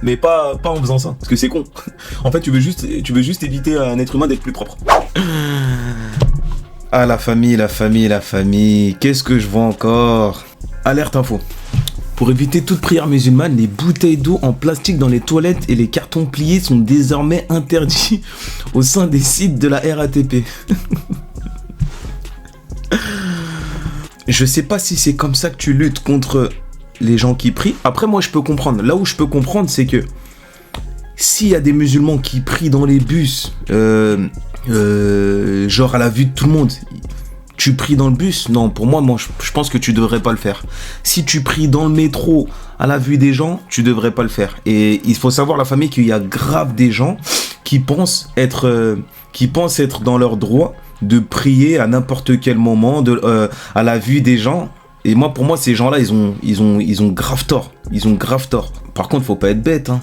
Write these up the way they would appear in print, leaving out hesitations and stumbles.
mais pas en faisant ça, parce que c'est con. En fait, tu veux juste éviter à un être humain d'être plus propre. Ah, la famille, qu'est-ce que je vois encore? Alerte info. Pour éviter toute prière musulmane, les bouteilles d'eau en plastique dans les toilettes et les cartons pliés sont désormais interdits au sein des sites de la RATP. Je sais pas si c'est comme ça que tu luttes contre les gens qui prient. Après, moi, je peux comprendre. Là où je peux comprendre, c'est que s'il y a des musulmans qui prient dans les bus, genre à la vue de tout le monde, tu pries dans le bus? Non, pour moi, je pense que tu devrais pas le faire. Si tu pries dans le métro à la vue des gens, tu devrais pas le faire. Et il faut savoir, la famille, qu'il y a grave des gens qui pensent être dans leur droit de prier à n'importe quel moment, à la vue des gens. Et moi, pour moi, ces gens-là, ils ont grave tort. Ils ont grave tort. Par contre, faut pas être bête, hein.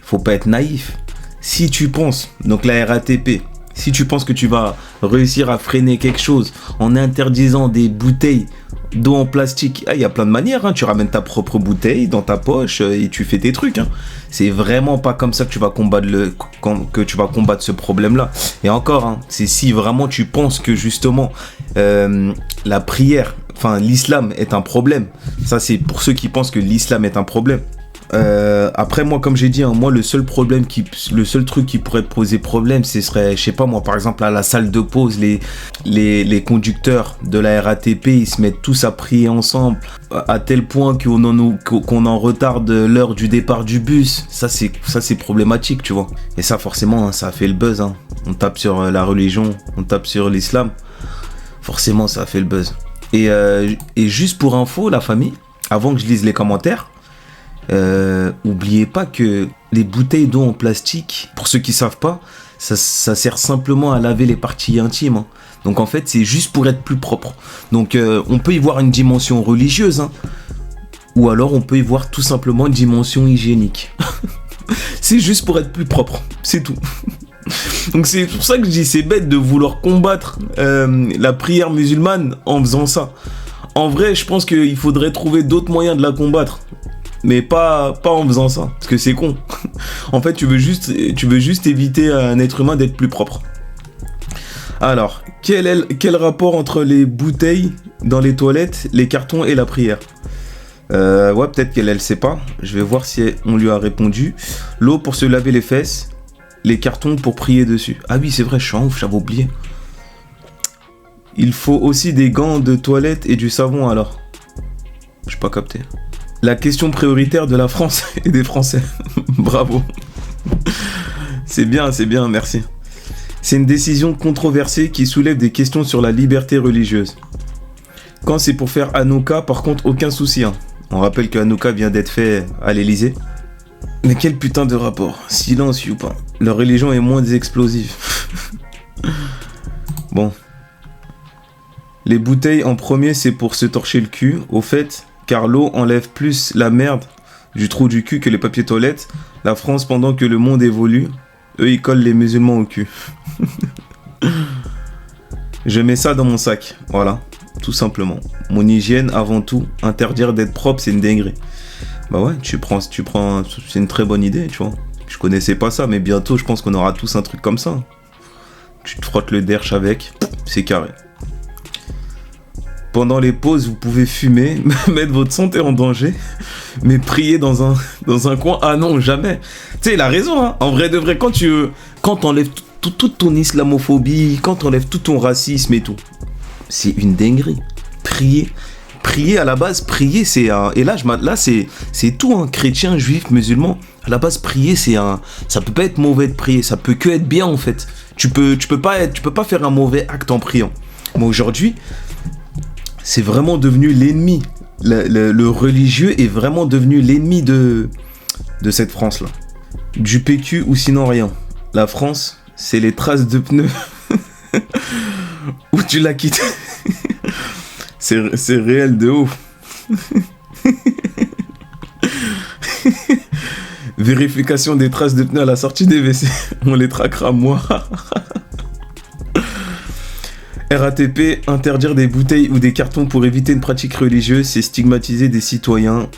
Faut pas être naïf. Si tu penses, donc la RATP, si tu penses que tu vas réussir à freiner quelque chose en interdisant des bouteilles d'eau en plastique, il y a plein de manières, hein. Tu ramènes ta propre bouteille dans ta poche et tu fais tes trucs, hein. C'est vraiment pas comme ça que tu vas combattre ce problème-là. Et encore, hein, c'est si vraiment tu penses que justement la prière, enfin l'islam est un problème. Ça, c'est pour ceux qui pensent que l'islam est un problème. Après, moi, comme j'ai dit, hein, moi, le seul truc qui pourrait te poser problème, ce serait, je sais pas moi, par exemple, à la salle de pause, les conducteurs de la RATP, ils se mettent tous à prier ensemble, à tel point qu'on en retarde l'heure du départ du bus. Ça, c'est problématique, tu vois. Et ça, forcément, hein, ça a fait le buzz, hein. On tape sur la religion, on tape sur l'islam. Forcément, ça a fait le buzz. Et juste pour info, la famille, avant que je lise les commentaires, oubliez pas que les bouteilles d'eau en plastique, pour ceux qui savent pas, ça sert simplement à laver les parties intimes, hein. Donc en fait, c'est juste pour être plus propre. Donc on peut y voir une dimension religieuse, hein, ou alors on peut y voir tout simplement une dimension hygiénique. C'est juste pour être plus propre, c'est tout. Donc c'est pour ça que je dis, c'est bête de vouloir combattre la prière musulmane en faisant ça. En vrai, je pense qu'il faudrait trouver d'autres moyens de la combattre. Mais pas en faisant ça, parce que c'est con. En fait, tu veux juste éviter à un être humain d'être plus propre. Alors, quel rapport entre les bouteilles dans les toilettes, les cartons et la prière? Ouais, peut-être qu'elle sait pas. Je vais voir si on lui a répondu. L'eau pour se laver les fesses, les cartons pour prier dessus. Ah oui, c'est vrai, je suis en ouf, j'avais oublié. Il faut aussi des gants de toilette et du savon alors. J'ai pas capté. La question prioritaire de la France et des Français. Bravo. C'est bien, merci. C'est une décision controversée qui soulève des questions sur la liberté religieuse. Quand c'est pour faire Hanouka, par contre, aucun souci, hein. On rappelle que Hanouka vient d'être fait à l'Elysée. Mais quel putain de rapport? Silence ou pas? Leur religion est moins explosive. Bon. Les bouteilles en premier, c'est pour se torcher le cul. Au fait, car l'eau enlève plus la merde du trou du cul que les papiers toilettes. La France, pendant que le monde évolue, eux, ils collent les musulmans au cul. Je mets ça dans mon sac. Voilà, tout simplement. Mon hygiène avant tout. Interdire d'être propre, c'est une dinguerie. Bah ouais, tu prends, c'est une très bonne idée, tu vois. Je connaissais pas ça, mais bientôt, je pense qu'on aura tous un truc comme ça. Tu te frottes le derche avec, c'est carré. Pendant les pauses, vous pouvez fumer, mettre votre santé en danger, mais prier dans un coin. Ah non, jamais. Tu sais, il a raison, hein. En vrai de vrai, quand t'enlèves toute ton islamophobie, quand t'enlèves tout ton racisme et tout, c'est une dinguerie. Prier à la base, prier c'est un... Et là c'est tout, un chrétien, juif, musulman. À la base, prier ça peut pas être mauvais de prier, ça peut que être bien en fait. Tu peux pas faire un mauvais acte en priant. Mais aujourd'hui, c'est vraiment devenu l'ennemi. Le religieux est vraiment devenu l'ennemi de cette France-là. Du PQ ou sinon rien. La France, c'est les traces de pneus où tu l'as quitté. C'est réel de ouf. Vérification des traces de pneus à la sortie des WC. On les traquera, moi. RATP, interdire des bouteilles ou des cartons pour éviter une pratique religieuse, c'est stigmatiser des citoyens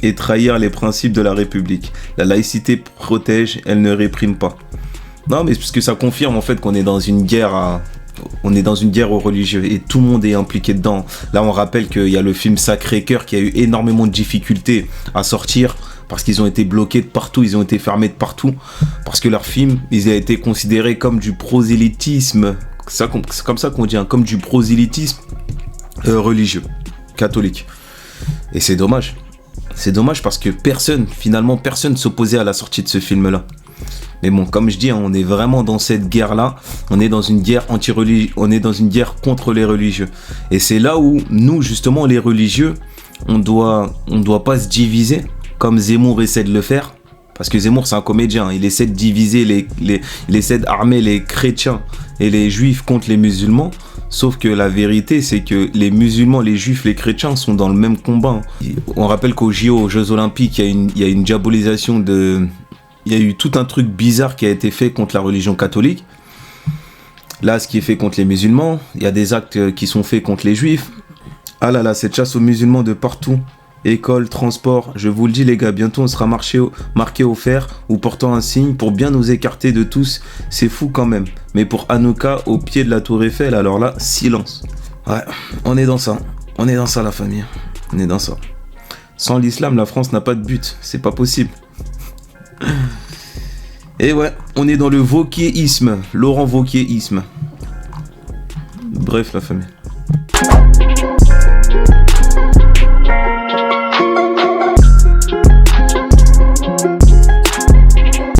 et trahir les principes de la République. La laïcité protège, elle ne réprime pas. Non, mais parce que ça confirme en fait qu'on est dans une guerre on est dans une guerre aux religieux et tout le monde est impliqué dedans. Là, on rappelle qu'il y a le film Sacré-Cœur qui a eu énormément de difficultés à sortir parce qu'ils ont été bloqués de partout, ils ont été fermés de partout parce que leur film, ils ont été considérés comme du prosélytisme. C'est comme ça qu'on dit, hein, comme du prosélytisme religieux, catholique. Et c'est dommage. C'est dommage parce que finalement personne s'opposait à la sortie de ce film-là. Mais bon, comme je dis, on est vraiment dans cette guerre-là. On est dans une guerre anti-religieuse. On est dans une guerre contre les religieux. Et c'est là où nous, justement, les religieux, on doit pas se diviser comme Zemmour essaie de le faire. Parce que Zemmour, c'est un comédien. Il essaie de diviser il essaie d'armer les chrétiens et les juifs contre les musulmans. Sauf que la vérité, c'est que les musulmans, les juifs, les chrétiens sont dans le même combat. On rappelle qu'aux JO, aux Jeux Olympiques, il y a une diabolisation de... Il y a eu tout un truc bizarre qui a été fait contre la religion catholique. Là, ce qui est fait contre les musulmans, il y a des actes qui sont faits contre les juifs. Ah là là, cette chasse aux musulmans de partout. École, transport, je vous le dis les gars, bientôt on sera marqué au fer ou portant un signe pour bien nous écarter de tous. C'est fou quand même. Mais pour Hanouka, au pied de la tour Eiffel, alors là, silence. Ouais, on est dans ça. On est dans ça la famille. On est dans ça. Sans l'islam, la France n'a pas de but. C'est pas possible. Et ouais, on est dans le wokisme, Laurent Wauquiezisme. Bref la famille.